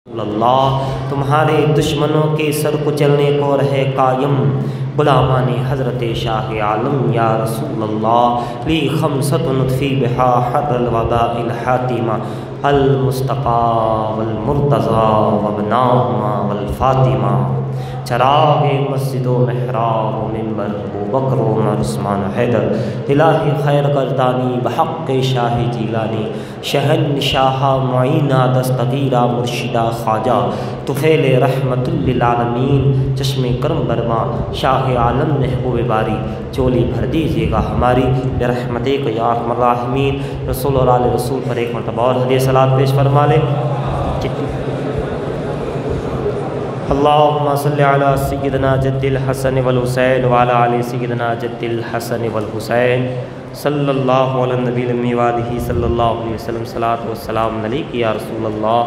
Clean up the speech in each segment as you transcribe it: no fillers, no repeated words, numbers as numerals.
अल्लाह तुम्हारे दुश्मनों के सर कुचलने को रहे कायम गुलामानी हज़रत शाह आलम या रसूल अल्लाह ली खमसतुन फ़ी बिहा हर्रल वबाइल हातिमा अल मुस्तफ़ा वल मुर्तज़ा वबनाहुमा वल फ़ातिमा चराग़ मस्जिद व महराब व मिंबर अबू बकर व उमर उस्मान हैदर इलाही खैर गर्दानी बहक़ शाह जीलानी शहनशाह मुईना दस्तगीरा मुर्शिदा ख्वाजा तुफ़ैल रहमतुल लिल आलमीन चश्मे करम बरमा शाह आलम महबूब बारी चोली भर दीजिएगा हमारी रहमते को या अरहमर राहिमीन। रसूल और आले रसूल पर एक मरतबा और हदीय सलात पेश फरमा ले। अल्लाहुम्मा सल्लि अला सय्यिदिना जद्दिल हसन वल हुसैन व अला आलि सय्यिदिना जद्दिल हसन वल हुसैन सल्लल्लाहु अला नबील अम्मी व आलिहि सल्लल्लाहु अलैहि वसल्लम सलात व सलाम अलैका या रसूल अल्लाह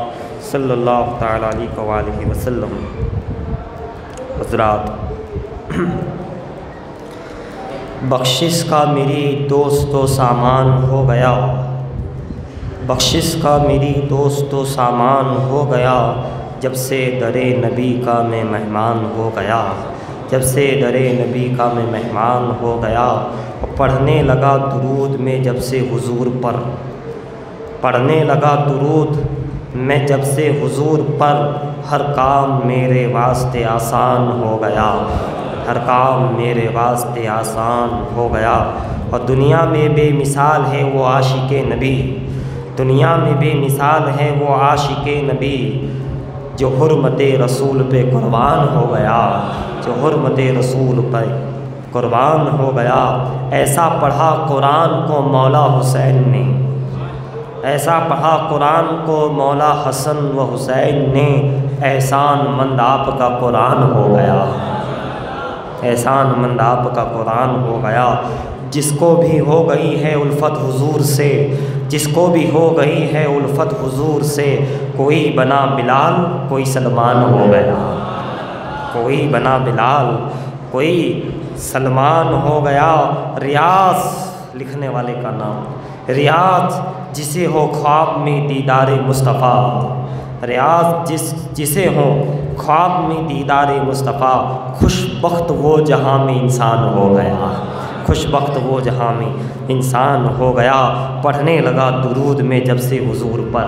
सल्लल्लाहु तआला अलैहि व आलिहि वसल्लम। हज़रात, बख्शिश का मेरी दोस्तों सामान हो गया, बख्शिश का मेरी दोस्तों सामान हो गया, जब से दरे नबी का मैं मेहमान हो गया, जब से दरे नबी का मैं मेहमान हो गया। और पढ़ने लगा दुरूद में जब से हुजूर पर, पढ़ने लगा दुरूद मैं जब से हुजूर पर, हर काम मेरे वास्ते आसान हो गया, हर काम मेरे वास्ते आसान हो गया। और दुनिया में बेमिसाल है वो आशिक़े नबी, दुनिया में बेमिसाल है वो आशिक़े नबी, जो हुर्मते रसूल पे कुर्बान हो गया, जो हुर्मते रसूल पे कुर्बान हो गया। ऐसा पढ़ा कुरान को मौला हुसैन ने, ऐसा पढ़ा कुरान को मौला हसन व हुसैन ने, एहसान मंद आपका कुरान हो गया, एहसान मंद आपका कुरान हो गया। जिसको भी हो गई है उल्फत हुजूर से, जिसको भी हो गई है उल्फत हुजूर से, कोई बना बिलाल कोई सलमान हो गया, कोई बना बिलाल कोई सलमान हो गया। रियाज लिखने वाले का नाम, रियाज जिसे हो ख्वाब में दीदारे मुस्तफ़ा, रियाज जिसे हो ख्वाब में दीदारे मुस्तफ़ा, खुशबख्त वो जहाँ में इंसान हो गया, खुशबख्त वो जहाँ में इंसान हो गया। पढ़ने लगा दुरूद में जब से हुजूर पर,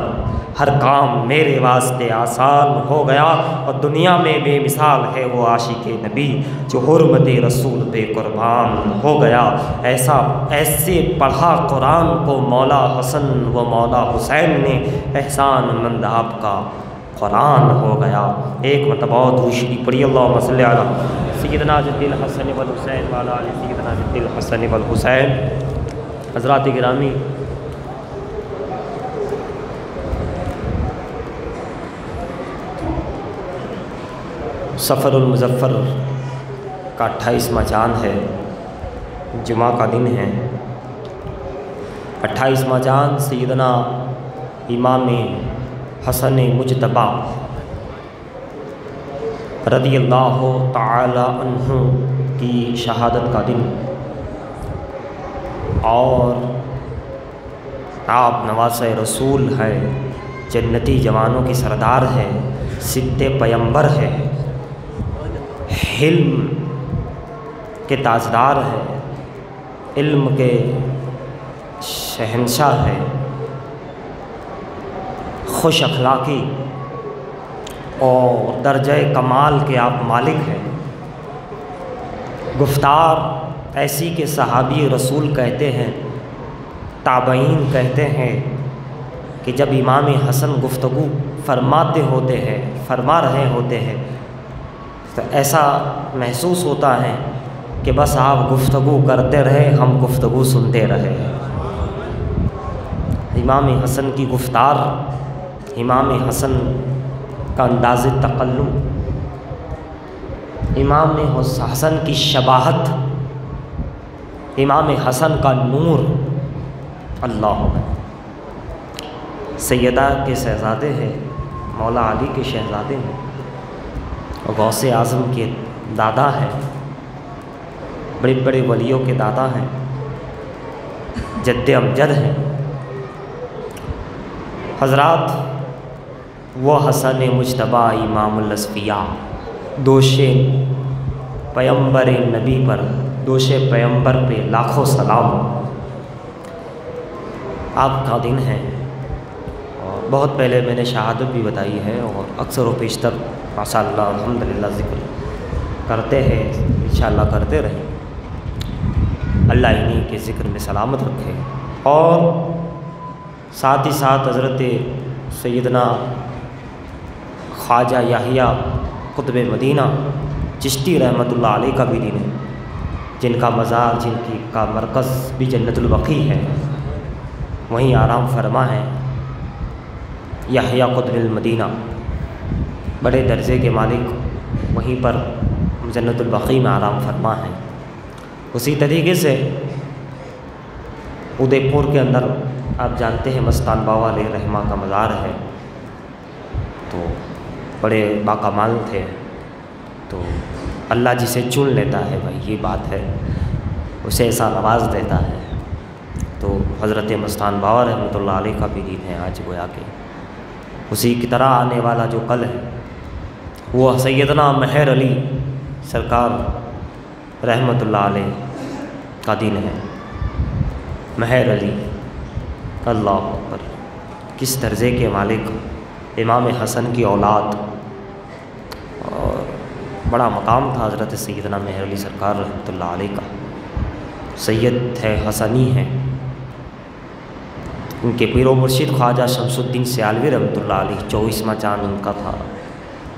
हर काम मेरे वास्ते आसान हो गया। और दुनिया में बेमिसाल है वो आशिक़े नबी, जो हुर्मते रसूल पे कुर्बान हो गया। ऐसे पढ़ा कुरान को मौला हसन व मौला हुसैन ने, एहसान मंद आपका कुरान हो गया। एक मरतबा और दूसरी पढ़ी, अल्लाहुम्मा सल्लि अला सय्यिदिना जद्दिल हसन वल हुसैन व अला आलि सय्यिदिना जद्दिल हसन वल हुसैन। हज़रात गिरामी, सफ़रुल मुज़फ़्फ़र का 28वां चाँद है, जुमा का दिन है। 28वां चाँद सय्यदना इमाम हसन मुजतबा रज़ियल्लाहु ताला अन्हु की शहादत का दिन, और आप नवासे रसूल है, जन्नती जवानों की सरदार है, सिद्दे पैगंबर है, हिल्म के ताजदार है, इल्म के शहंशाह है, खुश अखलाक़ी और दर्जे कमाल के आप मालिक हैं। गुफ्तार ऐसी के सहाबी रसूल कहते हैं, ताबईन कहते हैं कि जब इमाम हसन गुफ्तगू फरमाते होते हैं, फरमा रहे होते हैं, तो ऐसा महसूस होता है कि बस आप गुफ्तगू करते रहे, हम गुफ्तगू सुनते रहे। इमाम हसन की गुफ्तार, इमाम हसन का अंदाज़ तकल्लुम, इमाम हसन की शबाहत, इमाम हसन का नूर, अल्लाह सैयदा के शहज़ादे हैं, मौला अली के शहज़ादे हैं, और गौसे आज़म के दादा हैं, बड़े बड़े वलियों के दादा हैं, जद्दे अमजद हैं। हज़रात, वो हसन मुजतबा इमामुल असफिया, दोषे पैगंबर नबी पर, दोषे पैगंबर पे लाखों सलाम। आपका दिन है और बहुत पहले मैंने शहादत भी बताई है और अक्सर व पेशतर माशाअल्लाह अल्हम्दुलिल्लाह ज़िक्र करते हैं, इंशाअल्लाह करते रहें। अल्लाह इन्हीं के ज़िक्र में सलामत रखे। और साथ ही साथ हज़रत सैयदना ख्वाजा याहिया कुतुब मदीना चिश्ती रहमतुल्लाह अलैह का भी दिन है, जिनका मज़ार, जिनकी का मरकज़ भी जन्नतुल बक़ी है, वहीं आराम फरमा है। याहिया कुतुब मदीना बड़े दर्जे के मालिक, वहीं पर जन्नतुल बक़ी में आराम फरमा है। उसी तरीके से उदयपुर के अंदर आप जानते हैं मस्तान बाबा अलैहि रहमा का मज़ार है, तो बड़े बाकमाल थे। तो अल्लाह जिसे चुन लेता है भाई, ये बात है, उसे ऐसा नवाज देता है। तो हज़रत मस्तान बाबा रहमतुल्लाह अलैह का भी दिन है आज गोया के। उसी की तरह आने वाला जो कल है वो सैयदना महर अली सरकार रहमतुल्लाह अलैह का दिन है। महर अली, अल्लाह अकबर, किस दर्जे के मालिक, इमाम हसन की औलाद, और बड़ा मकाम था हज़रत सैयदना महर अली सरकार रहमतुल्लाह अलैह का। सैयद है, हसनी है। उनके पीरो मुर्शिद ख्वाजा शमसुद्दीन सियालवी रहमतुल्लाह अलैह 24वां चाँद उनका था,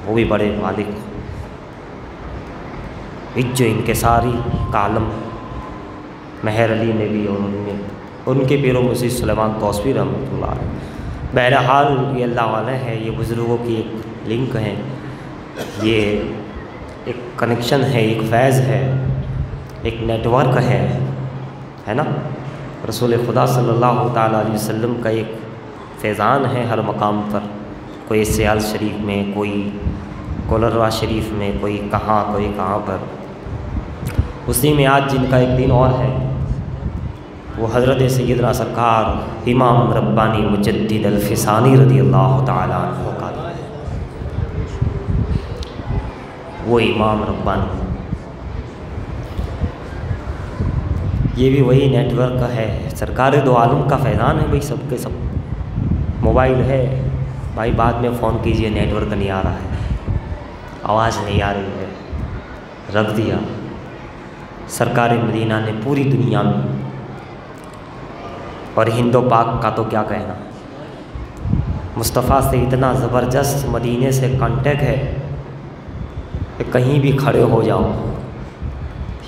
वो भी बड़े मालिक। इज्जो इनके सारी कालम महर अली ने भी, और उनमें उनके पीरो मुर्शिद सुलेमान तौसवी रहमतुल्लाह अलैह। बहरहाल ये अल्लाह वाले हैं, ये बुज़ुर्गों की एक लिंक है, ये एक कनेक्शन है, एक फैज़ है, एक नेटवर्क है ना। रसूल खुदा सल्लल्लाहु ताला अलैहि वसल्लम का एक फैज़ान है हर मकाम पर, कोई सियाल शरीफ में, कोई कोलरवा शरीफ में, कोई कहाँ पर। उसी में आज जिनका एक दिन और है वो हज़रत सैयदना सरकार इमाम रब्बानी मुजद्दिद अल-फ़िसानी रज़ियल्लाहु ताला अन्हु का दिन है। वो इमाम रब्बानी, ये भी वही नेटवर्क है, सरकार दो आलम का फैज़ान है भाई, सबके सब। मोबाइल है भाई, बाद में फ़ोन कीजिए, नेटवर्क नहीं आ रहा है, आवाज़ नहीं आ रही है, रख दिया। सरकार मदीना ने पूरी दुनिया में, और हिंदो पाक का तो क्या कहना, मुस्तफ़ा से इतना ज़बरदस्त मदीने से कांटेक्ट है कि कहीं भी खड़े हो जाओ,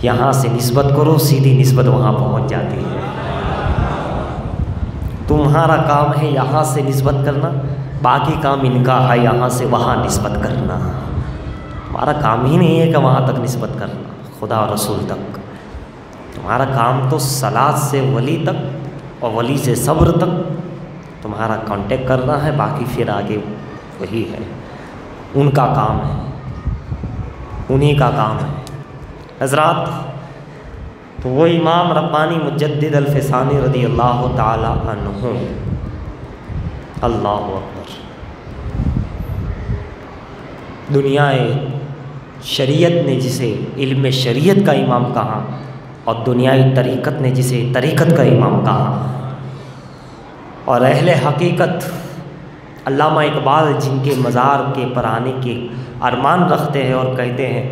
यहाँ से निस्बत करो, सीधी निस्बत वहाँ पहुँच जाती है। तुम्हारा काम है यहाँ से निस्बत करना, बाकी काम इनका है यहाँ से वहाँ निस्बत करना। हमारा काम ही नहीं है कि वहाँ तक निस्बत करना, खुदा और रसूल तक। तुम्हारा काम तो सलात से वली तक और वली से सब्र तक तुम्हारा कांटेक्ट करना है, बाकी फिर आगे वही है, उनका काम है, उन्हीं का काम है हज़रात। तो वो इमाम रब्बानी मुजद्दिद अल-फ़िसानी रज़ियल्लाहु ताला अन्हु, अल्लाहु अकबर। दुनियाए शरीयत ने जिसे इल्म शरीयत का इमाम कहा, और दुनियाई तरीक़त ने जिसे तरीक़त का इमाम कहा, और अहले हकीकत अल्लामा इकबाल जिनके मज़ार के पर आने के अरमान रखते हैं और कहते हैं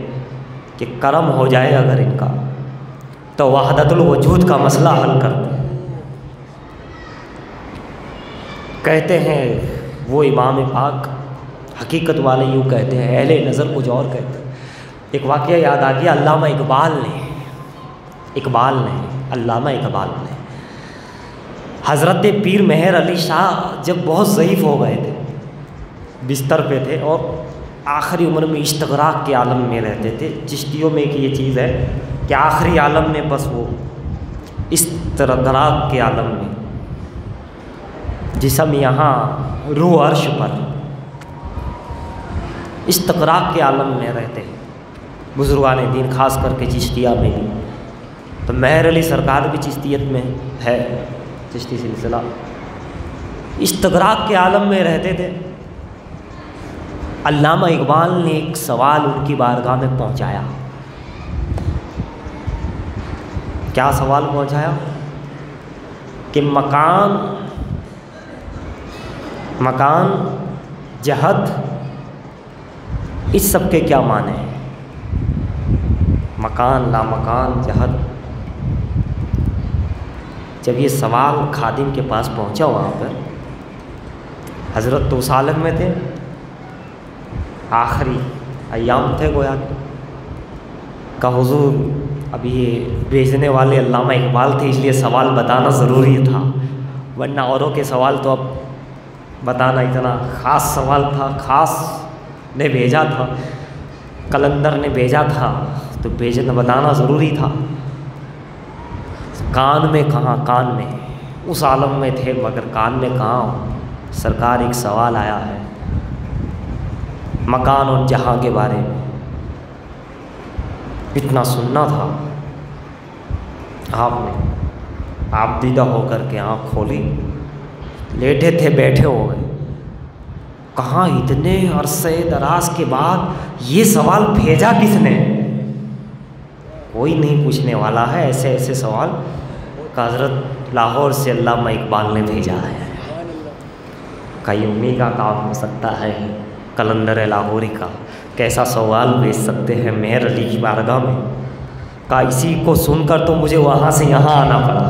कि करम हो जाए अगर इनका तो वहदतुल वजूद का मसला हल कर दे। कहते हैं वो इमाम पाक, हकीकत वाले यूँ कहते हैं, अहले नज़र कुछ और कहते हैं। एक वाक़या याद आ गया, अल्लामा इकबाल ने हज़रत पीर मेहर अली शाह जब बहुत ज़ईफ़ हो गए थे, बिस्तर पे थे और आखिरी उम्र में इस्तग़राक़ के आलम में रहते थे। चिश्तियों में एक ये चीज़ है कि आखिरी आलम में बस वो इस्तग़राक़ के आलम में, जिसम यहाँ रूह अर्श पर, इस्तग़राक़ के आलम में रहते हैं बुज़ुर्गान दीन, ख़ास करके चिश्तिया में भी। तो मेहर अली सरकार भी चिश्तियत में है, चिश्ती सिलसिला, इस्तग़राक़ के आलम में रहते थे। अल्लामा इकबाल ने एक सवाल उनकी बारगाह में पहुंचाया। क्या सवाल पहुंचाया कि मकान जहद इस सब के क्या माने हैं? मकान लामकान जहद। जब ये सवाल खादिम के पास पहुंचा वहाँ पर, हज़रत तो उस आलम में थे, आखिरी अय्याम थे गोया का हुजूर, अब ये भेजने वाले अल्लामा इकबाल थे, इसलिए सवाल बताना ज़रूरी था, वरना औरों के सवाल तो अब बताना इतना ख़ास सवाल था, ख़ास ने भेजा था, कलंदर ने भेजा था, तो भेजना बताना ज़रूरी था। कान में कहाँ, कान में उस आलम में थे मगर कान में कहाँ, सरकार एक सवाल आया है मकान और जहाँ के बारे में। इतना सुनना था आपने, आप दीदा होकर के आँख खोली, लेटे थे बैठे हो गए, कहाँ इतने अरसे दराज के बाद ये सवाल भेजा किसने? कोई नहीं पूछने वाला है ऐसे ऐसे सवाल का हज़रत लाहौर से अल्लामा इकबाल ने भेजा है। कयूमी का काम हो सकता है, कलंदर लाहौरी का कैसा सवाल भेज सकते हैं मेहर अली की बारगाह में? का इसी को सुनकर तो मुझे वहाँ से यहाँ आना पड़ा।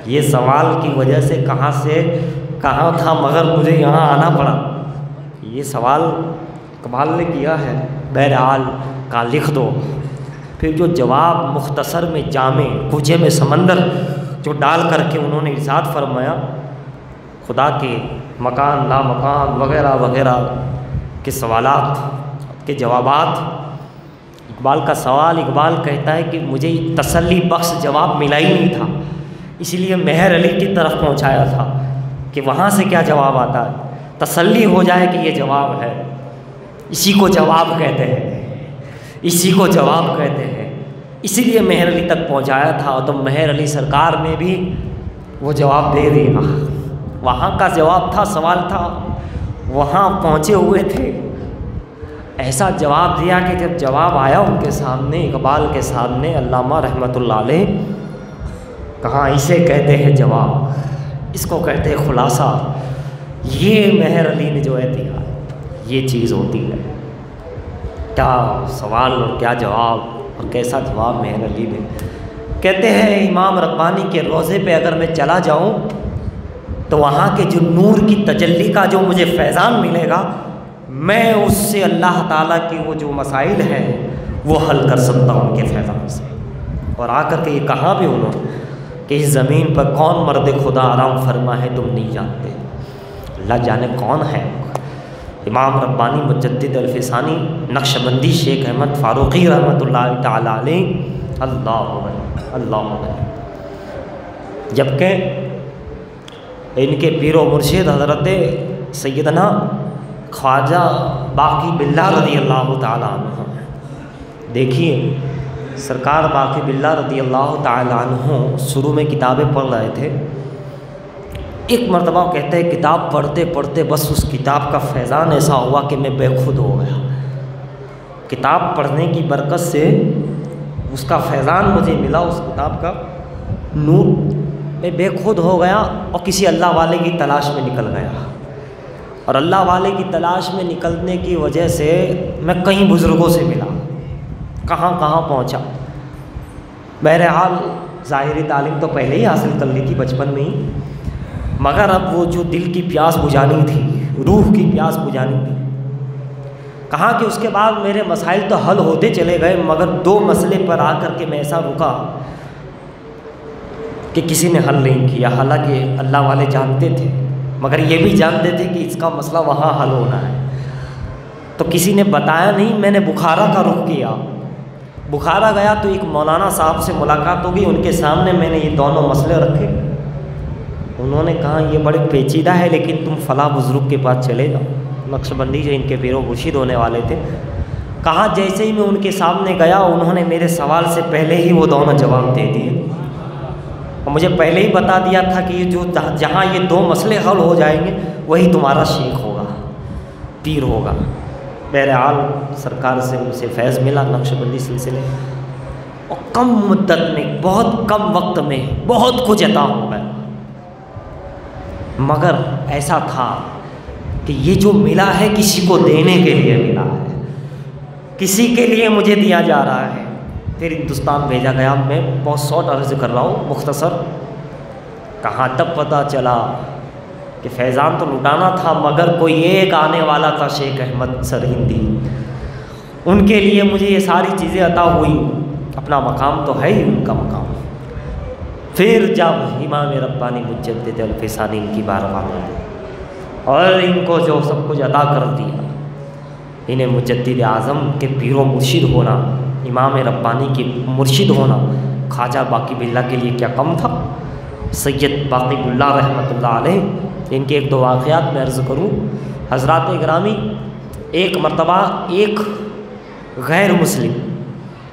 ये सवाल की वजह से कहाँ से कहाँ था मगर मुझे यहाँ आना पड़ा। ये सवाल इकबाल ने किया है, बहरहाल का लिख दो। फिर जो जवाब मुख्तसर में जामे कुजे में समंदर जो डाल करके उन्होंने इरशाद फरमाया, खुदा के मकान ला मकान वगैरह वगैरह के सवालात के जवाबात। इकबाल का सवाल, इकबाल कहता है कि मुझे तसल्ली बख्श जवाब मिला ही नहीं था, इसलिए मेहर अली की तरफ पहुंचाया था कि वहाँ से क्या जवाब आता है, तसल्ली हो जाए कि ये जवाब है। इसी को जवाब कहते हैं, इसी को जवाब कहते हैं। इसीलिए मेहर अली तक पहुंचाया था, तो मेहर अली सरकार ने भी वो जवाब दे दिया। वहाँ का जवाब था, सवाल था, वहाँ पहुँचे हुए थे, ऐसा जवाब दिया कि जब जवाब आया उनके सामने, इकबाल के सामने, अल्लामा रहमतुल्लाह अलैह, कहाँ इसे कहते हैं जवाब, इसको कहते हैं खुलासा। ये मेहर अली ने जो है दिया, ये चीज़ होती है। क्या सवाल और क्या जवाब, और कैसा जवाब मेहर अली ने। कहते हैं इमाम रब्बानी के रोज़े पे अगर मैं चला जाऊँ तो वहाँ के जो नूर की तजल्ली का जो मुझे फैज़ान मिलेगा, मैं उससे अल्लाह ताला की वो जो मसाइल हैं वो हल कर सकता हूँ उनके फैज़ान से। और आकर के ये कहा भी उन्होंने कि इस ज़मीन पर कौन मर्द खुदा आराम फरमा है तुम नहीं जानते, अल्लाह जाने कौन है। इमाम रब्बानी मुजद्दिद अल-फ़िसानी नक्शबंदी शेख अहमद फ़ारूक़ी रहमतुल्लाह ताला अलैह, अल्लाह। जबकि इनके पीर व मुर्शिद हज़रत सैयदना ख्वाजा बाकी बिल्ला रज़ी अल्लाह ताला अन्हु, देखिए सरकार बाकी बिल्ला रज़ी अल्लाह ताला अन्हु शुरू में किताबें पढ़ रहे थे। एक मरतबा कहते हैं किताब पढ़ते पढ़ते बस उस किताब का फैज़ान ऐसा हुआ कि मैं बेखुद हो गया। किताब पढ़ने की बरकत से उसका फैज़ान मुझे मिला, उस किताब का नूर, मैं बेखुद हो गया और किसी अल्लाह वाले की तलाश में निकल गया। और अल्लाह वाले की तलाश में निकलने की वजह से मैं कई बुज़ुर्गों से मिला, कहाँ कहाँ पहुँचा। बहरहाल ज़ाहिरी तालीम तो पहले ही हासिल कर ली थी बचपन में ही, मगर अब वो जो दिल की प्यास बुझानी थी, रूह की प्यास बुझानी थी, कहा कि उसके बाद मेरे मसाइल तो हल होते चले गए, मगर दो मसले पर आकर के मैं ऐसा रुका कि किसी ने हल नहीं किया। हालांकि अल्लाह वाले जानते थे, मगर ये भी जानते थे कि इसका मसला वहाँ हल होना है, तो किसी ने बताया नहीं। मैंने बुखारा का रुख किया, बुखारा गया तो एक मौलाना साहब से मुलाकात होगी, उनके सामने मैंने ये दोनों मसले रखे। उन्होंने कहा ये बड़े पेचीदा है, लेकिन तुम फ़लाँ बुज़ुर्ग के पास चले जाओ, नक्शबंदी जो इनके पीरो मुर्शिद होने वाले थे। कहा जैसे ही मैं उनके सामने गया, उन्होंने मेरे सवाल से पहले ही वो दोनों जवाब दे दिए, और मुझे पहले ही बता दिया था कि ये जो जहाँ ये दो मसले हल हो जाएंगे वही तुम्हारा शेख होगा। पीर होगा। बहरहाल सरकार से मुझे फैज़ मिला नक्शबंदी सिलसिले, और कम मुद्दत में, बहुत कम वक्त में बहुत कुछ अता हो गया। मगर ऐसा था कि ये जो मिला है किसी को देने के लिए मिला है, किसी के लिए मुझे दिया जा रहा है। फिर हिंदुस्तान भेजा गया। मैं बहुत शॉर्ट अर्ज़ कर रहा हूँ, मुख्तसर। कहाँ तब पता चला कि फैज़ान तो लुटाना था, मगर कोई एक आने वाला था, शेख अहमद सरहिंदी। उनके लिए मुझे ये सारी चीज़ें अता हुई। अपना मकाम तो है ही उनका मकाम। फिर जब इमाम रब्बानी मुजद्दिद अल-फ़िसानी इनकी बारगाह में और इनको जो सब कुछ अता कर दिया, इन्हें मुजद्दिद आज़म के पीरो मुर्शिद होना, इमाम रब्बानी के मुर्शिद होना, ख्वाजा बाकी बिल्ला के लिए क्या कम था। सैयद बाकी बिल्ला रहमतुल्लाह अलैह, इनके एक दो वाक़यात में अर्ज़ करूँ। हज़रात गिरामी, एक मरतबा एक गैर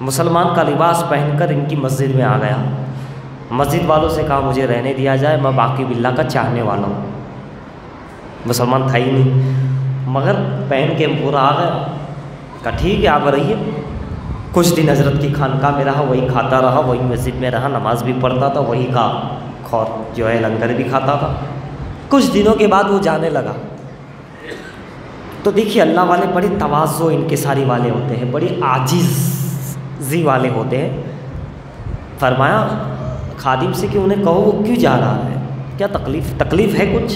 मुसलमान का लिबास पहनकर इनकी मस्जिद में आ गया। मस्जिद वालों से कहा मुझे रहने दिया जाए, मैं बाकी बिल्ला का चाहने वाला हूँ। मुसलमान था ही नहीं, मगर पहन के पूरा आ गया। कहा ठीक है आप रहिए। कुछ दिन हज़रत की खानकाह में रहा, वही खाता रहा, वही मस्जिद में रहा, नमाज भी पढ़ता था, वही का खौर जो है लंगर भी खाता था। कुछ दिनों के बाद वो जाने लगा। तो देखिए अल्लाह वाले बड़े तवाज़ो इनकिसारी वाले होते हैं, बड़ी आजिज़ी वाले होते हैं। फरमाया खादिम से कि उन्हें कहो वो क्यों जा रहा है, क्या तकलीफ़ है कुछ?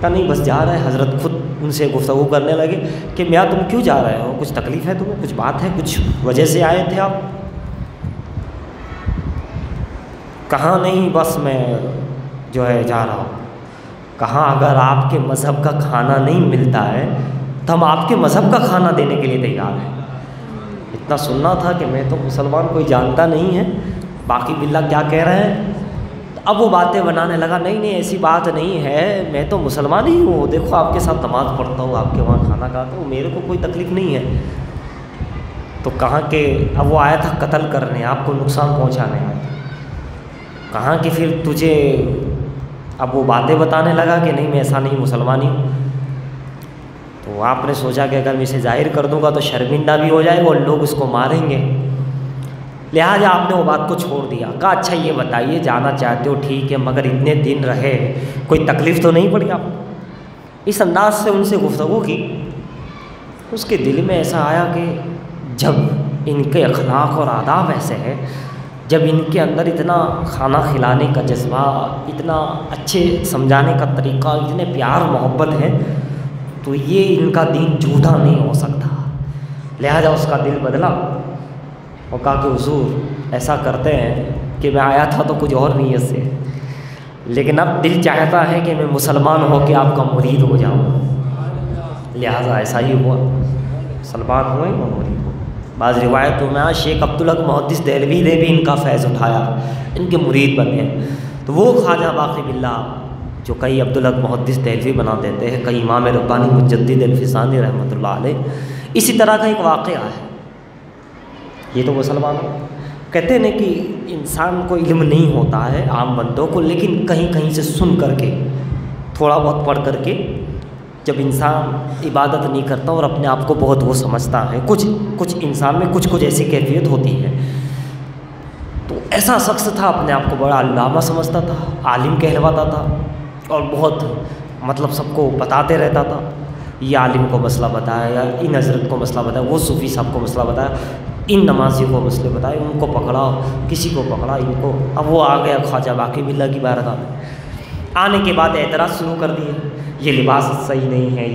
का नहीं, बस जा रहा है। हज़रत खुद उनसे गुफ्तगू करने लगे कि मियाँ तुम क्यों जा रहे हो, कुछ तकलीफ़ है तुम्हें, कुछ बात है, कुछ वजह से आए थे आप? कहाँ नहीं, बस मैं जो है जा रहा हूँ। कहाँ अगर आपके मज़हब का खाना नहीं मिलता है तो हम आपके मज़हब का खाना देने के लिए तैयार हैं। इतना सुनना था कि मैं तो मुसलमान कोई जानता नहीं है, बाकी बिल्ला क्या कह रहे हैं। अब वो बातें बनाने लगा, नहीं ऐसी बात नहीं है, मैं तो मुसलमान ही हूँ, देखो आपके साथ नमाज़ पढ़ता हूँ, आपके वहाँ खाना खाता हूँ, मेरे को कोई तकलीफ़ नहीं है। तो कहाँ के, अब वो आया था कत्ल करने, आपको नुकसान पहुँचाने आया था। कहाँ कि फिर तुझे, अब वो बातें बताने लगा कि नहीं मैं ऐसा नहीं, मुसलमान ही हूँ। तो आपने सोचा कि अगर मैं इसे जाहिर कर दूँगा तो शर्मिंदा भी हो जाएगा और लोग उसको मारेंगे, लिहाजा आपने वो बात को छोड़ दिया। कहा अच्छा ये बताइए, जाना चाहते हो ठीक है, मगर इतने दिन रहे, कोई तकलीफ़ तो नहीं पड़ी आपको? इस अंदाज से उनसे गुफ्तगू की। उसके दिल में ऐसा आया कि जब इनके अखलाक और आदाब ऐसे हैं, जब इनके अंदर इतना खाना खिलाने का जज्बा, इतना अच्छे समझाने का तरीक़ा, इतने प्यार मोहब्बत है, तो ये इनका दीन झूठा नहीं हो सकता। लिहाजा उसका दिल बदला और कहा कि हुज़ूर ऐसा करते हैं कि मैं आया था तो कुछ और नीयत से, लेकिन अब दिल चाहता है कि मैं मुसलमान हो के आपका मुरीद हो जाऊँ। लिहाजा ऐसा ही हुआ, मुसलमान हुए और मुरीद हुए। बाज़ रिवायतों में शेख अब्दुल हक मुहद्दिस देहलवी ने भी इनका फैज़ उठाया, इनके मुरीद बने। तो वो ख्वाजा बाकी बिल्ला जो कई अब्दुल हक मुहद्दिस देहलवी बना देते हैं, कई इमाम रब्बानी मुजद्दिद अल-फ़िसानी रहमतुल्लाह अलैह। इसी तरह का एक वाक़या है। ये तो मुसलमान कहते हैं कि इंसान को इल्म नहीं होता है आम बंदों को, लेकिन कहीं कहीं से सुन करके, थोड़ा बहुत पढ़ करके, जब इंसान इबादत नहीं करता और अपने आप को बहुत वो समझता है, कुछ इंसान में कुछ ऐसी कैफियत होती है। तो ऐसा शख्स था, अपने आप को बड़ा अल्लामा समझता था, आलिम कहलवाता था और बहुत मतलब सबको बताते रहता था। ये आलिम को मसला बताया, या इन हज़रत को मसला बताया, वो सूफ़ी साहब को मसला बताया, इन नमाजी को मसले बताए, उनको पकड़ा, किसी को पकड़ा, इनको। अब वो आ गया ख्वाजा बाकी बिल्ला की बारगाह में। आने के बाद एतराज़ शुरू कर दिए, ये लिबास सही नहीं है,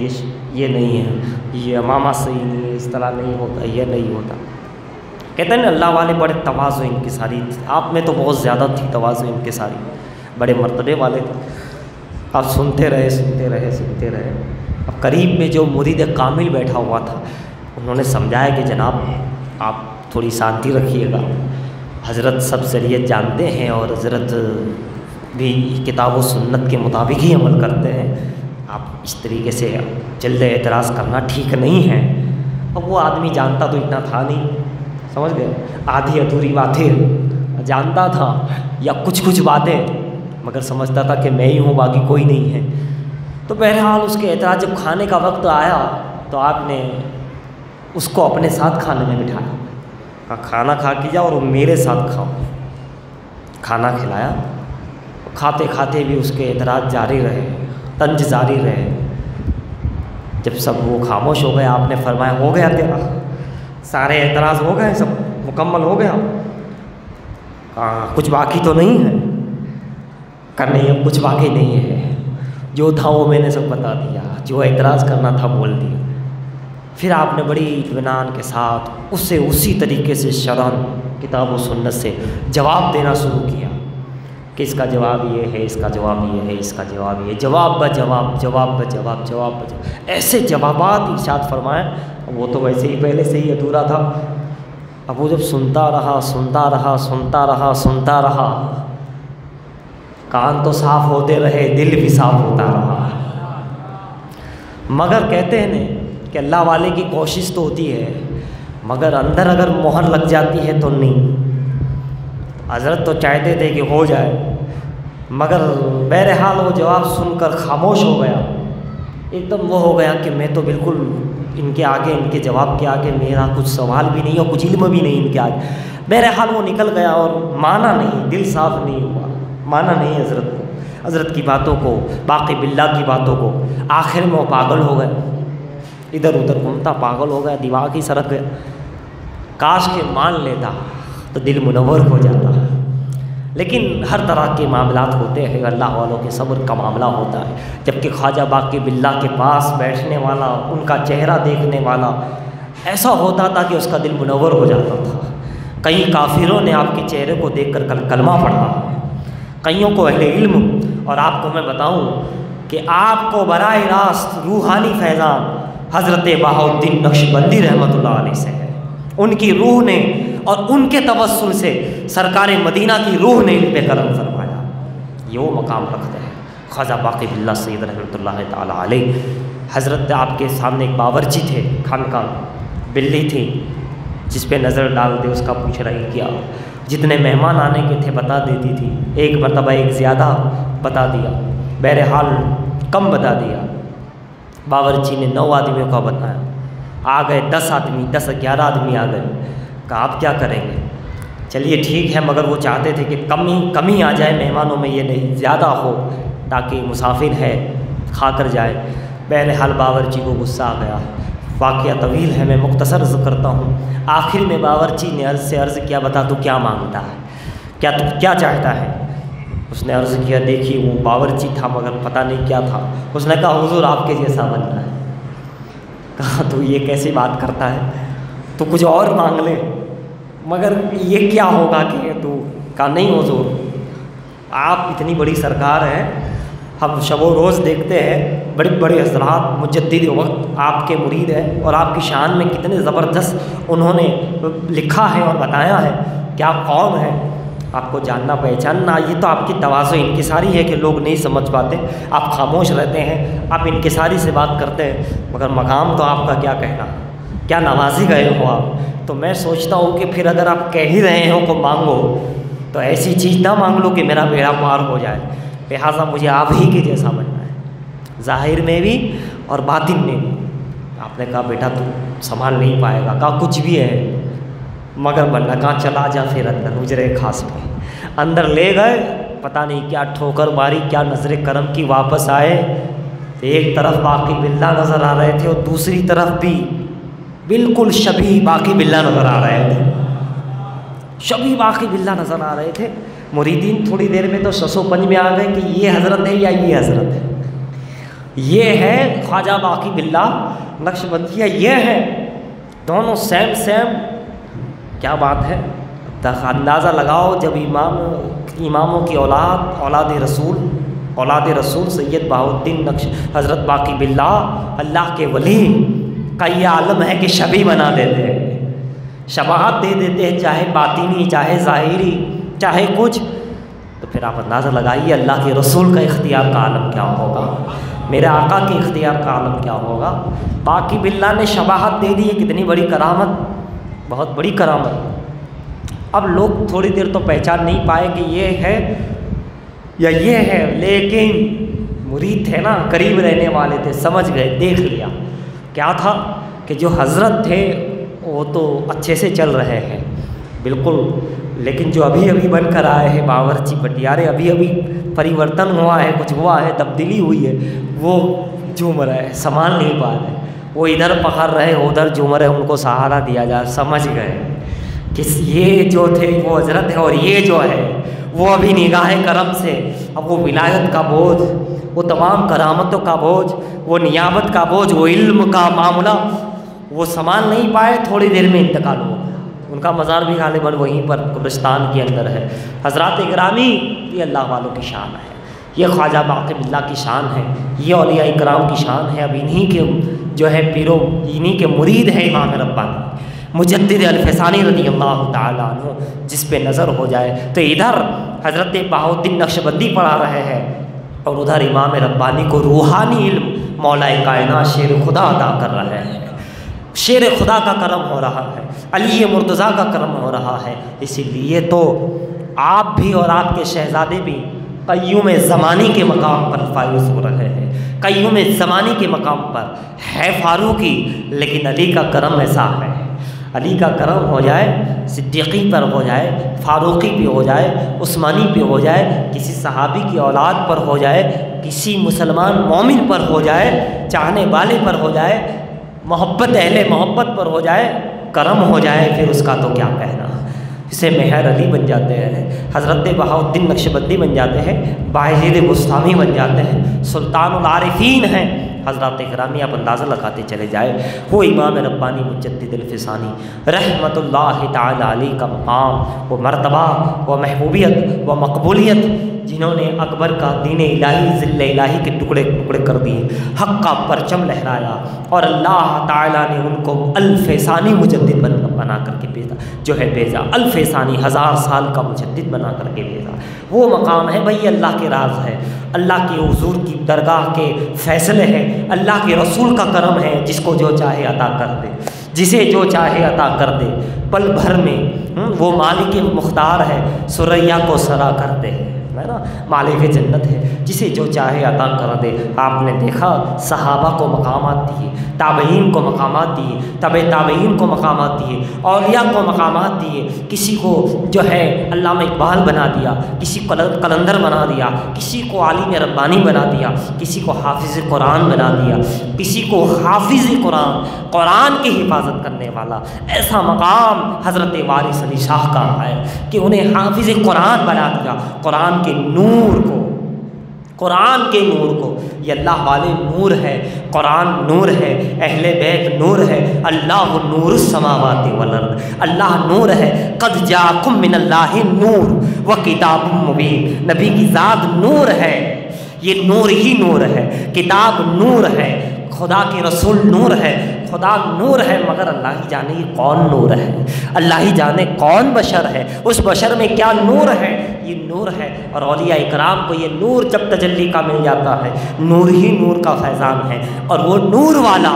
ये नहीं है, ये अमामा सही नहीं है, इस तरह नहीं होता, ये नहीं होता। कहते हैं ना अल्लाह वाले बड़े तवाज़ो इनकी सारी, आप में तो बहुत ज़्यादा थी तवाज़ो इनके सारी, बड़े मर्तबे वाले थे। आप सुनते रहे। अब करीब में जो मुरीद कामिल बैठा हुआ था, उन्होंने समझाया कि जनाब आप थोड़ी शांति रखिएगा, हज़रत सब शरीयत जानते हैं और हज़रत भी किताब व सुन्नत के मुताबिक ही अमल करते हैं, आप इस तरीके से जल्द एतराज़ करना ठीक नहीं है। अब वो आदमी जानता तो इतना था नहीं, समझ गए, आधी अधूरी बातें जानता था या कुछ बातें, मगर समझता था कि मैं ही हूँ, बाकी कोई नहीं है। तो बहरहाल उसके एतराज़ जब खाने का वक्त आया तो आपने उसको अपने साथ खाने में बिठाया, कहा खाना खा के जाओ और मेरे साथ खाओ। खाना खिलाया, खाते खाते भी उसके एतराज़ जारी रहे, तंज जारी रहे। जब सब वो खामोश हो गए, आपने फरमाया हो गया तेरा, सारे एतराज़ हो गए, सब मुकम्मल हो गया? कहा कुछ बाकी तो नहीं है? कहा नहीं, अब कुछ बाकी नहीं है, जो था वो मैंने सब बता दिया, जो एतराज़ करना था बोल दिया। फिर आपने बड़ी इत्मीनान के साथ उससे उसी तरीके से शरहन किताब व सुन्नत से जवाब देना शुरू किया कि इसका जवाब ये है, इसका जवाब ये है, इसका जवाब ये, जवाब ब जवाब, जवाब ब जवाब, जवाब ब जवाब, ऐसे जवाबात इरशाद फरमाए। वो तो वैसे ही पहले से ही अधूरा था। अब वो जब सुनता रहा, सुनता रहा, सुनता रहा, सुनता रहा, कान तो साफ होते रहे, दिल भी साफ होता रहा। मगर कहते हैं न कि अल्लाह वाले की कोशिश तो होती है, मगर अंदर अगर मोहर लग जाती है तो नहीं। हज़रत तो चाहते थे कि हो जाए, मगर बहरहाल वो जवाब सुनकर खामोश हो गया। एकदम वो हो गया कि मैं तो बिल्कुल इनके आगे, इनके जवाब के आगे मेरा कुछ सवाल भी नहीं और कुछ इल्म भी नहीं इनके आगे। बहरहाल वो निकल गया और माना नहीं, दिल साफ नहीं हुआ, माना नहीं हज़रत को, हज़रत की बातों को, बाकी बिल्ला की बातों को। आखिर में वो पागल हो गए, इधर उधर घूमता पागल हो गया, दिमाग ही सरक गया। काश के मान लेता तो दिल मुनव्वर हो जाता। लेकिन हर तरह के मामलात होते हैं, अल्लाह वालों के सब्र का मामला होता है। जबकि ख्वाजा बाकी बिल्ला के पास बैठने वाला, उनका चेहरा देखने वाला ऐसा होता था कि उसका दिल मुनव्वर हो जाता था। कई काफिरों ने आपके चेहरे को देखकर कलमा पढ़ा, कईयों को अहले इल्म, और आपको मैं बताऊं कि आपको बराह रास्त रूहानी फैज़ान हज़रत बहाउद्दीन नक्शबंदी रहमतुल्लाह अलैह से है। उनकी रूह ने और उनके तवस्सुल से सरकार मदीना की रूह ने इन पे करम फरमाया। ये वो मकाम रखते हैं ख्वाजा बाकी बिल्ला सैयद रहमतुल्लाह ताला अलैह। हज़रत आपके सामने एक बावर्ची थे, खानका बिल्ली थी जिस पे नज़र डाल दे उसका पूछ रही किया। जितने मेहमान आने के थे बता देती थी, एक मरतबा एक ज़्यादा बता दिया, बहरहाल कम बता दिया। बावर्ची ने 9 आदमियों का बताया, आ गए 10 आदमी, 10-11 आदमी आ गए। कहा आप क्या करेंगे? चलिए ठीक है, मगर वो चाहते थे कि कमी आ जाए मेहमानों में, ये नहीं ज़्यादा हो ताकि मुसाफिर है खा कर जाए। बहरहाल बावर्ची को गुस्सा आ गया। वाक़या तवील है, मैं मुख्तसर अर्ज़ करता हूँ। आखिर में बावर्ची ने अर्ज़ किया, बता तू क्या मांगता है, क्या चाहता है? उसने अर्ज़ किया, देखिए वो बावर्ची था मगर पता नहीं क्या था। उसने कहा हुज़ूर आपके जैसा बनना है। कहा तू ये कैसी बात करता है, तो कुछ और मांग ले, मगर ये क्या होगा कि तू? कहा नहीं हुज़ूर, आप इतनी बड़ी सरकार हैं, हम शबो रोज़ देखते हैं बड़े बड़े हज़रात मुजद्दिद वक्त आपके मुरीद हैं और आपकी शान में कितने ज़बरदस्त उन्होंने लिखा है और बताया है कि आप कौन हैं, आपको जानना पहचानना। ये तो आपकी तवाज़ु इनकिसारी है कि लोग नहीं समझ पाते, आप खामोश रहते हैं, आप इनकिसारी से बात करते हैं, मगर मकाम तो आपका क्या कहना, क्या नवाजी गए हो आप। तो मैं सोचता हूँ कि फिर अगर आप कह ही रहे हो को मांगो तो ऐसी चीज़ ना मांग लो कि मेरा बेड़ा पार हो जाए। लिहाजा मुझे आप ही के जैसा बनना है, ज़ाहिर में भी और बातिन में भी। आपने कहा बेटा तू संभाल नहीं पाएगा। कहा कुछ भी है मगर बनना। कहाँ चला जा फिर अंदर उजरे खास में। अंदर ले गए, पता नहीं क्या ठोकर मारी, क्या नजर करम की। वापस आए तो एक तरफ बाकी बिल्ला नज़र आ रहे थे और दूसरी तरफ भी बिल्कुल शबी बाकी बिल्ला नज़र आ रहे थे, शबी बाकी बिल्ला नज़र आ रहे थे। मुरीदीन थोड़ी देर में तो ससोपंज में आ गए कि ये हज़रत है या ये हज़रत है, ये है ख्वाजा बाकी बिल्ला नक्शबंदिया, ये है, दोनों सेम सेम। क्या बात है, अंदाज़ा लगाओ जब इमामों की औलाद रसूल सैयद बहाउद्दीन नक्श हज़रत बाकी बिल्ला अल्लाह के वली का ये आलम है कि शबी बना देते हैं, शबाहत दे देते हैं, चाहे बातिनी चाहे ज़ाहिरी चाहे कुछ। तो फिर आप अंदाज़ा लगाइए अल्लाह के रसूल का इख्तियार का आलम क्या होगा, मेरे आका के इख्तियार का आलम क्या होगा। बाकी बिल्ला ने शबाहत दे दी है, कितनी बड़ी करामत, बहुत बड़ी करामत। अब लोग थोड़ी देर तो पहचान नहीं पाए कि ये है या ये है, लेकिन मुरीद थे ना, करीब रहने वाले थे, समझ गए, देख लिया क्या था कि जो हज़रत थे वो तो अच्छे से चल रहे हैं बिल्कुल, लेकिन जो अभी अभी बनकर आए हैं बावर्ची पटियारे, अभी अभी परिवर्तन हुआ है, कुछ हुआ है, तब्दीली हुई है, वो झूम रहे हैं, संभाल नहीं पा रहे, वो इधर पकड़ रहे उधर झूम रहे, उनको सहारा दिया जाए। समझ गए कि ये जो थे वो हजरत है और ये जो है वो अभी निगाह करम से अब वो विलायत का बोझ, वो तमाम करामतों का बोझ, वो नियामत का बोझ, वो इल्म का मामला वो संभाल नहीं पाए, थोड़ी देर में इंतकाल हो गया। उनका मज़ार भी गालिबन वहीं पर कब्रिस्तान के अंदर है। हज़रात इकरामी, ये अल्लाह वालों की शान है, ये ख्वाजा बाक़ी बिल्ला की शान है, ये औलिया इकराम की शान है। अब इन्हीं के जो है पीरो, इन्हीं के मुरीद हैं इमाम रब्बानी मुजद्दिद अल-फ़ैसानी रज़ियल्लाहु ताला अन्हु, जिस पे नज़र हो जाए तो इधर हज़रत बहाउद्दीन नक्शबंदी पढ़ा रहे हैं और उधर इमाम रब्बानी को रूहानी इल्म मौला कायनात शेर खुदा अदा कर रहे हैं। शेर खुदा का करम हो रहा है, अली मुर्तज़ा का करम हो रहा है। इसीलिए तो आप भी और आपके शहज़ादे भी क़य्यूम ज़मानी के मकाम पर फायूज़ हो रहे हैं। क़य्यूम ज़मानी के मकाम पर है फारूकी, लेकिन अली का करम ऐसा है, अली का करम हो जाए, सिद्दीक़ी पर हो जाए, फारूकी पे हो जाए, उस्मानी पे हो जाए, किसी सहाबी की औलाद पर हो जाए, किसी मुसलमान मोमिन पर हो जाए, चाहने वाले पर हो जाए, मोहब्बत अहले मोहब्बत पर हो जाए, करम हो जाए, फिर उसका तो क्या कहना। इसे मेहर अली बन जाते हैं, हज़रत बहाउद्दीन नक्शबंदी बन जाते हैं, बायज़ीद बुस्तामी बन जाते हैं, सुल्तानुल आरिफीन हैं। हज़रात इकरामी आप अंदाज़ा लगाते चले जाए, वो इमाम रब्बानी मुजद्दिद अल-फ़ैसानी रहमतुल्लाहि ताला अलैहि का मकाम, वो मर्तबा, वो महबूबियत, वो मकबूलियत, जिन्होंने अकबर का दीन इलाही ज़िल्ल इलाही के टुकड़े टुकड़े कर दिए, हक़ का परचम लहराया और अल्लाह ताला ने उनको अल-फ़ैसानी मुजद्दिद बना करके भेजा, अल-फ़ैसानी 1000 साल का मुजद्दिद बना करके भेजा। वो मकाम है भाई, अल्लाह के राज है, अल्लाह के हुज़ूर की दरगाह के फ़ैसले हैं, अल्लाह के रसूल का करम है, जिसको जो चाहे अता कर दे, जिसे जो चाहे अता कर दे, पल भर में वो मालिक मुख्तार है, सुरैया को सरा करते हैं, है ना, मालिक जन्नत है, जिसे जो चाहे अता कर दे। आपने देखा सहाबा को मकामात दिए, ताबईन को मकामात दिए, तबे ताबईन को मकामात दिए, औलिया को मकामात दिए, किसी को जो है अल्लामा इकबाल बना दिया, किसी को कलंदर बना दिया, किसी को आलिम रब्बानी बना दिया, किसी को हाफिज़ कुरान बना दिया, किसी को हाफिज़ कुरान, कुरान की हिफाजत करने वाला। ऐसा मकाम हज़रत वारिस अली शाह का है कि उन्हें हाफिज़ कुरान बना दिया। कुरान के नूर को, कुरान के नूर को, ये अल्लाह वाले नूर है, कुरान नूर है, अहले बैत नूर है, अल्लाह नूरुस समावाति वल अर्द, अल्लाह नूर है, क़द जाकुम मिनल्लाहि नूर व किताबुम मुबीन, नबी की ज़ात नूर है, ये नूर ही नूर है, किताब नूर है, खुदा के रसूल नूर है, खुदा नूर है, मगर अल्लाह ही जाने ये कौन नूर है, अल्लाह ही जाने कौन बशर है, उस बशर में क्या नूर है, ये नूर है। और औलिया इकराम को ये नूर जब तजल्ली का मिल जाता है, नूर ही नूर का फैज़ान है। और वो नूर वाला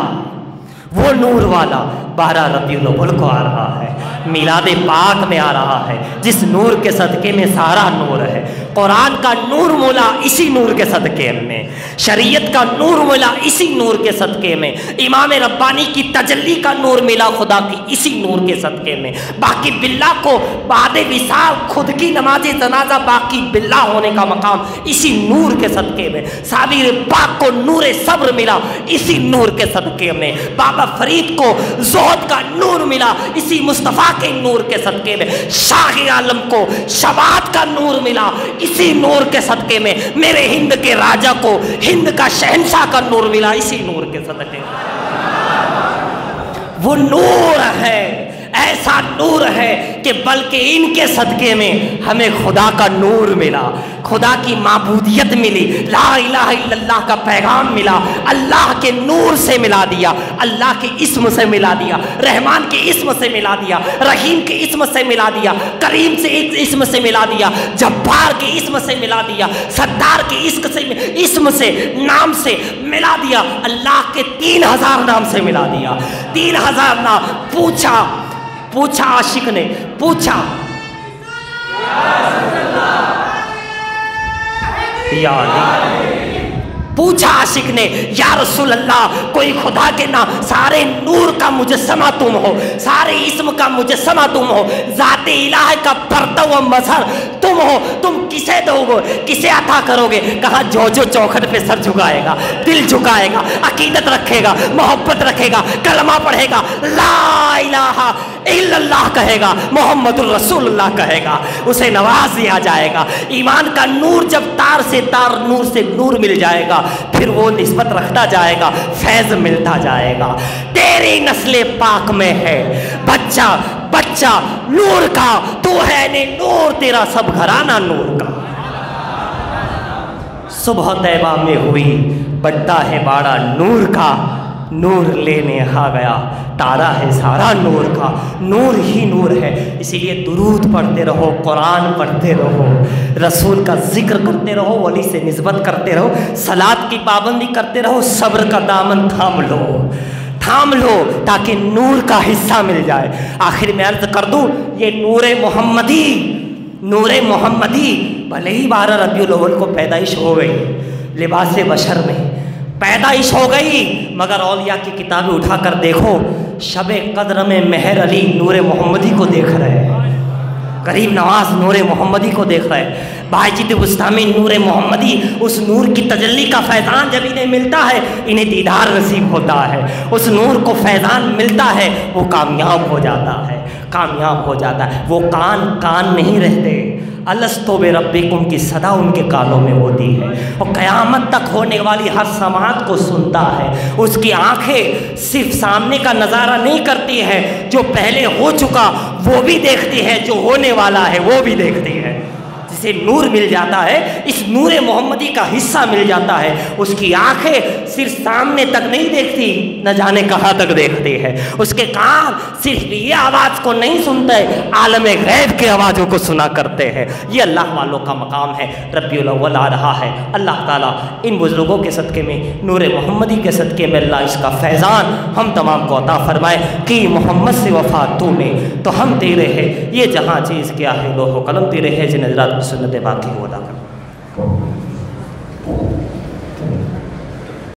12 रबीउल अव्वल को आ रहा है, मिलाद पाक में आ रहा है, जिस नूर के सदक़े में सारा नूर है। कुरान का नूर मिला इसी नूर के सदक़े में, शरीयत का नूर मिला इसी नूर के सदक़े में, इमाम रब्बानी की तजल्ली का नूर मिला खुदा की इसी नूर के सदक़े में। बाकी बिल्ला को बाद विसाल खुद की नमाज जनाजा बाकी बिल्ला होने का मकाम इसी नूर के सदक़े में। साबिर पाक को नूर सब्र मिला इसी नूर के सदक़े में। बाबा फरीद को ज़ोहद का नूर मिला इसी मुस्तफ़ा के नूर के सदक़े में। शाह आलम को शबात का नूर मिला इसी नूर के सदक़े में। मेरे हिंद के राजा को हिंद का शहंशाह का नूर मिला इसी नूर के सदक़े में। वो नूर है, ऐसा नूर है कि बल्कि इनके सदक़े में हमें खुदा का नूर मिला, खुदा की माबूदियत मिली, ला इलाहा इल्लल्लाह का पैगाम मिला, अल्लाह के नूर से मिला दिया, अल्लाह के इस्म से मिला दिया, रहमान के इस्म से मिला दिया, रहीम के इस्म से मिला दिया, करीम से एक इस्म से मिला दिया, जब्बार के इस्म से मिला दिया, सत्तार के इस्म से नाम से मिला दिया, अल्लाह के 3000 नाम से मिला दिया। 3000 नाम। पूछा आशिक ने, पूछा या अली पूछा आशिक ने, या रसूल अल्लाह, कोई खुदा के ना सारे नूर का मुजस्समा तुम हो, सारे इस्म का मुजस्समा तुम हो, ज़ाते इलाह का पर्दा व मजहर तुम हो, तुम किसे दोगे, किसे अता करोगे? कहा जो जो चौखट पे सर झुकाएगा, दिल झुकाएगा, अकीदत रखेगा, मोहब्बत रखेगा, कलमा पढ़ेगा, ला इलाहा इल्लल्लाह कहेगा, मोहम्मदुर रसूलुल्लाह कहेगा, उसे नवाज दिया जाएगा। ईमान का नूर जब तार से तार, नूर से नूर मिल जाएगा, फिर वो निस्बत रखता जाएगा, फैज़ मिलता जाएगा। तेरी नस्ले पाक में है बच्चा बच्चा नूर का, तू है ने नूर, तेरा सब घराना नूर का। सुबह तैबा में हुई बड्डा है बाड़ा नूर का, नूर लेने आ गया, तारा है सारा नूर का, नूर ही नूर है। इसीलिए दुरूद पढ़ते रहो, कुरान पढ़ते रहो, रसूल का जिक्र करते रहो, वली से निस्बत करते रहो, सलात की पाबंदी करते रहो, सब्र का दामन थाम लो ताकि नूर का हिस्सा मिल जाए। आखिर में अर्ज कर दूँ, ये नूरे मोहम्मदी भले ही 12 रबीउल अव्वल को पैदाइश हो गई, लिबास बशर में पैदाइश हो गई, मगर औलिया की किताबें उठाकर देखो, शबे कद्र में मेहर अली नूरे मोहम्मदी को देख रहे हैं, गरीब नवाज नूरे मोहम्मदी को देख रहे हैं, बाजिद बुस्तामी नूरे मोहम्मदी, उस नूर की तजल्ली का फैज़ान जब इन्हें मिलता है, इन्हें दीदार नसीब होता है, उस नूर को फैज़ान मिलता है, वो कामयाब हो जाता है। वो कान नहीं रहते, अलस्तो बे रब्बिकुम की सदा उनके कानों में होती है, और क़यामत तक होने वाली हर समात को सुनता है। उसकी आंखें सिर्फ सामने का नज़ारा नहीं करती है, जो पहले हो चुका वो भी देखती है, जो होने वाला है वो भी देखती है। जिसे नूर मिल जाता है, इस नूरे मोहम्मदी का हिस्सा मिल जाता है, उसकी आंखें सिर्फ सामने तक नहीं देखती, न जाने कहाँ तक देखती है। उसके कान सिर्फ ये आवाज़ को नहीं सुनते, आलमे गैब की आवाज़ों को सुना करते हैं। ये अल्लाह वालों का मकाम है। रबीउल अव्वल आ रहा है, अल्लाह ताला इन बुजुर्गों के सदक़े में, नूरे मोहम्मदी के सदक़े में अल्लाह इसका फैज़ान हम तमाम को अता फरमाए कि मोहम्मद से वफ़ा तूने तो हम तेरे है, ये जहाँ चीज़ क्या है लोहो कलम तेरे है, जिन हज़रात सुन्नत बाकी हो अदा कर।